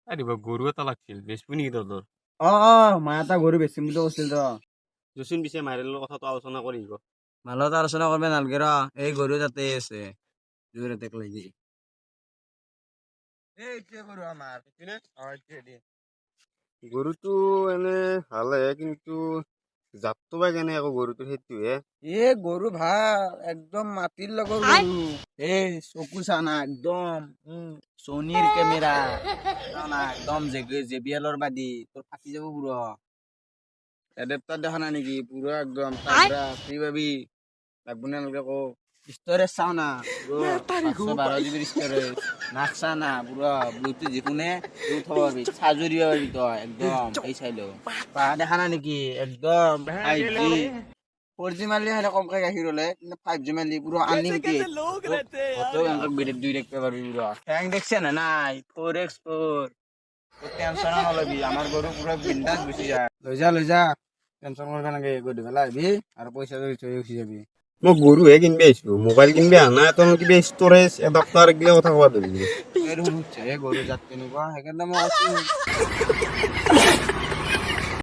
আরে বা গরু এটা লাগছিল বেশবো নাকি তোর মা এটা গরু বেচিম বুলি কৈছিল ৰ জচোন পিছে মাইৰেলৰ কথাটো আলোচনা কৰি গো মালত আলোচনা কৰবা নালগে ৰ এই গরু তাতে আছে জোৰেতে লাগি এইটোৱে গরু আমাৰ গৰুটো এনে ভালে কিন্তু জাতটো বা কেনে আকৌ গৰুটো সেইটোহে এ গরু ভাল একদম মাটির লগৰ গরু এই চকু চানা একদম সোনির ক্যামেরা না একদম জেবিএলৰ বাদি তোৰ ফাটি যাব পুরো এডাপ্টার দেখা না নাকি পুরো একদম তাগড়া তুই ভাবি লাগবো না নালগে কো স্টোরেজ চাও না পুরো 512 GB স্টোরেজ নাকসা না পুরো ব্লুটুথ যেকোনে তুই থব পারবি চার্জও পারবি তো একদম এই চাইলো পা দেখা না নাকি একদম 5G 4G মারলে হলে কমকে গাখীর হলে কিন্তু 5G মারলে পুরো আনলিমিটেড তো এনক বিরেট দুই দেখতে পারবি পুরো হ্যাং দেখছে না নাই 4x4 তো টেনশন নলবি আমার গরু পুরো বিন্দাস গুছি যায় লৈ যা টেনশন করবে না গরু বেলা আইবি আর পয়সা ধরে উঠি যাবি মই গৰুহে কিনবি আহিছো মোবাইল কিনবি আনা তই কিবা ষ্ট'ৰেজ এডাপ্টাৰ এইগিলা কথা ক'বা ধৰিবি গরু জাত কেনেকুৱা সেইকাৰণে মই কৈছো